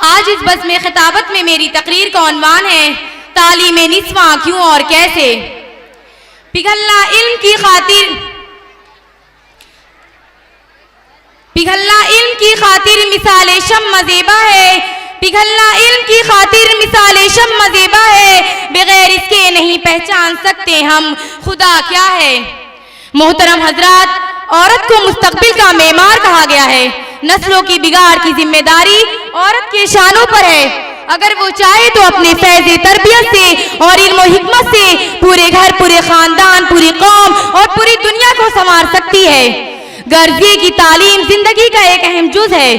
آج اس بزم خطابت میں میری تقریر کا عنوان ہے تعلیم نسواں کیوں اور کیسے۔ پگھلنا علم کی خاطر مثال شمع زیبا ہے، پگھلنا علم کی خاطر مثال شمع زیبا ہے، بغیر اس کے نہیں پہچان سکتے ہم خدا کیا ہے۔ محترم حضرات، عورت کو مستقبل کا معمار کہا گیا ہے۔ نسلوں کی بگاڑ کی ذمہ داری عورت کے شانوں پر ہے۔ اگر وہ چاہے تو اپنے فیض تربیت سے اور علم و حکمت سے پورے گھر، پورے خاندان، پوری قوم اور پوری دنیا کو سنوار سکتی ہے۔ غرضے کی تعلیم زندگی کا ایک اہم جز ہے۔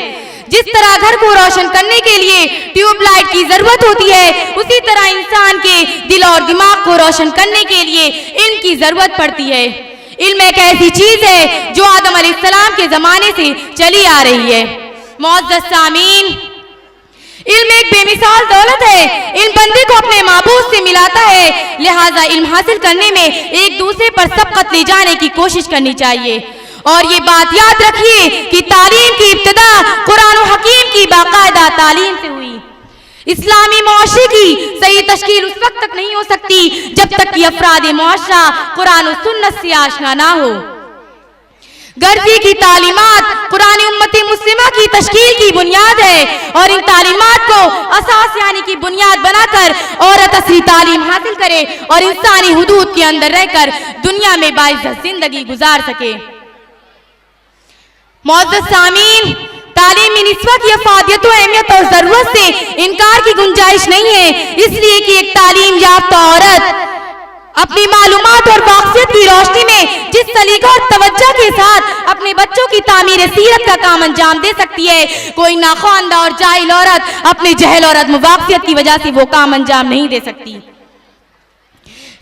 جس طرح گھر کو روشن کرنے کے لیے ٹیوب لائٹ کی ضرورت ہوتی ہے، اسی طرح انسان کے دل اور دماغ کو روشن کرنے کے لیے علم کی ضرورت پڑتی ہے۔ علم ایک ایسی چیز ہے جو آدم علیہ السلام کے زمانے سے چلی آ رہی ہے۔ معزز سامعین، علم ایک بے مثال دولت ہے۔ علم بندے کو اپنے معبود سے ملاتا ہے، لہٰذا علم حاصل کرنے میں ایک دوسرے پر سبقت لے جانے کی کوشش کرنی چاہیے۔ اور یہ بات یاد رکھیے کہ تعلیم کی ابتدا قرآن و حکیم کی باقاعدہ تعلیم سے ہوئی۔ اسلامی معاشرے کی صحیح تشکیل اس وقت تک نہیں ہو سکتی جب تک کہ افراد معاشرہ قرآن و سنت سے آشنا نہ ہو۔ غرضی کی تعلیمات قرآن امت مسلمہ کی تشکیل کی بنیاد ہے، اور ان تعلیمات کو اساس یعنی کی بنیاد بنا کر عورت اصلی تعلیم حاصل کرے اور انسانی حدود کے اندر رہ کر دنیا میں باعزت زندگی گزار سکے۔ معزز سامعین، تعلیمی نسواں کی افادیت و اہمیت اور ضرورت سے انکار کی گنجائش نہیں ہے، اس لیے کہ ایک تعلیم یافتہ عورت اپنی معلومات اور باخبریت کی روشنی میں جس سلیقہ اور توجہ کے ساتھ اپنے بچوں کی تعمیر سیرت کا کام انجام دے سکتی ہے، کوئی ناخواندہ اور جاہل عورت اپنے جہل اور عدم واقفیت کی وجہ سے وہ کام انجام نہیں دے سکتی۔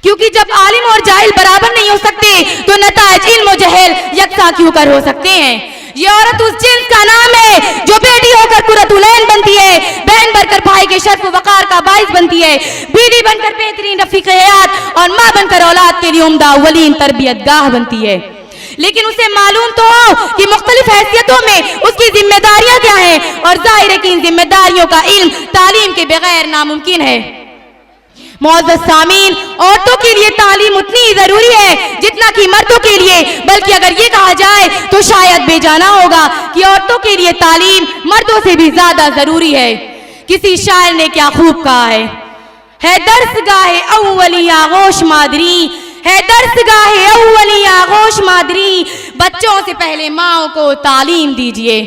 کیونکہ جب عالم اور جاہل برابر نہیں ہو سکتے تو نتائج علم و جہل یکساں کیوں کر ہو سکتے ہیں۔ یہ عورت اس جنس کا نام ہے جو بیٹی ہو کر قرۃ العین بنتی ہے، بہن بن کر بھائی کے شرف و وقار کا باعث بنتی ہے، بیوی بن کر بہترین رفیق حیات اور ماں بن کر اولاد کے لیے عمدہ اولین تربیت گاہ بنتی ہے۔ لیکن اسے معلوم تو ہو کہ مختلف حیثیتوں میں اس کی ذمہ داریاں کیا ہیں، اور ظاہر ہے کہ ان ذمہ داریوں کا علم تعلیم کے بغیر ناممکن ہے۔ معزز سامعین، عورتوں کے لیے تعلیم اتنی ہی ضروری ہے جتنا کہ مردوں کے لیے، بلکہ اگر یہ کہا جائے تو شاید بے جانا ہوگا کہ عورتوں کے لیے تعلیم مردوں سے بھی زیادہ ضروری ہے۔ کسی شاعر نے کیا خوب کہا ہے درسگاہ اولی آغوش مادری، ہے درسگاہ اولی آغوش مادری، بچوں سے پہلے ماں کو تعلیم دیجیے،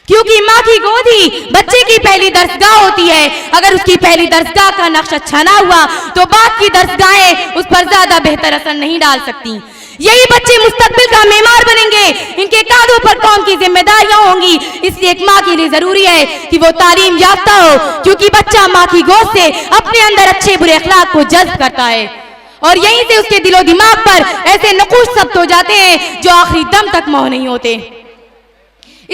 کیونکہ ماں کی گود ہی بچے کی پہلی درسگاہ ہوتی ہے۔ اگر اس کی پہلی درسگاہ کا نقش اچھا نہ ہوا تو بعد کی درسگاہیں اس پر زیادہ بہتر اثر نہیں ڈال سکتی۔ یہی بچے مستقبل کا معمار بنیں گے، ان کے کاندھوں پر قوم کی ذمہ داریاں ہوں گی۔ اس لیے ایک ماں کے لیے ضروری ہے کہ وہ تعلیم یافتہ ہو، کیونکہ بچہ ماں کی گود سے اپنے اندر اچھے برے اخلاق کو جذب کرتا ہے، اور یہیں سے اس کے دل و دماغ پر ایسے نقوش ثبت ہو جاتے ہیں جو آخری دم تک محو نہیں ہوتے۔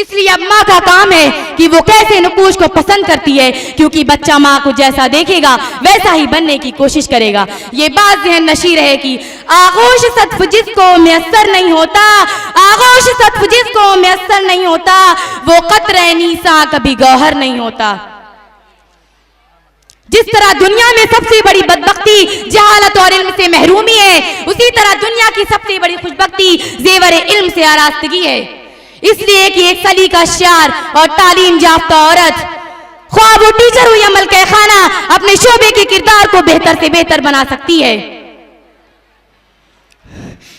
اس لیے اب ماں کا کام ہے کہ وہ کیسے نقوش کو پسند کرتی ہے، کیونکہ بچہ ماں کو جیسا دیکھے گا ویسا ہی بننے کی کوشش کرے گا۔ یہ بات ذہن نشین رہے کہ آغوش صدف جس کو میسر نہیں ہوتا، آغوش صدف جس کو میسر نہیں ہوتا، وہ قطرہ نیساں کبھی گوہر نہیں ہوتا۔ جس طرح دنیا میں سب سے بڑی بدبختی جہالت اور علم سے محرومی ہے، اسی طرح دنیا کی سب سے بڑی خوشبختی زیور علم سے آراستگی ہے۔ اس لیے کہ ایک سلیقہ شعار اور تعلیم یافتہ عورت، خواہ وہ ٹیچر ہو یا ملکہ خانہ، اپنے شعبے کے کردار کو بہتر سے بہتر بنا سکتی ہے۔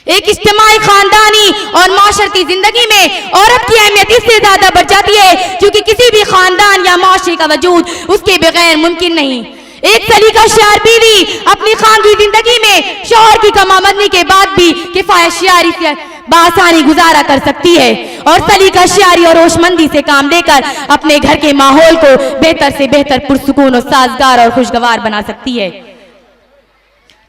ایک اجتماعی، خاندانی اور معاشرتی زندگی میں عورت کی اہمیت اس سے زیادہ بڑھ جاتی ہے کیونکہ کسی بھی خاندان یا معاشرے کا وجود اس کے بغیر ممکن نہیں۔ ایک سلیقہ شعار بیوی اپنی خانگی زندگی میں شوہر کی کمامدنی کے بعد بھی کفایت شعاری سے بآسانی گزارا کر سکتی ہے، اور سلیقہ شعاری اور ہوشمندی سے کام لے کر اپنے گھر کے ماحول کو بہتر سے بہتر پرسکون اور سازگار اور خوشگوار بنا سکتی ہے۔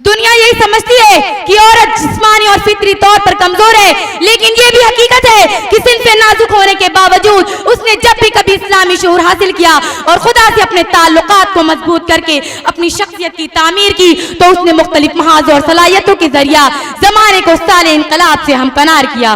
دنیا یہی سمجھتی ہے کہ عورت جسمانی اور فطری طور پر کمزور ہے، لیکن یہ بھی حقیقت ہے کہ صنف نازک ہونے کے باوجود اس نے جب بھی کبھی اسلامی شعور حاصل کیا اور خدا سے اپنے تعلقات کو مضبوط کر کے اپنی شخصیت کی تعمیر کی، تو اس نے مختلف محاذ اور صلاحیتوں کے ذریعہ زمانے کو سال انقلاب سے ہمکنار کیا۔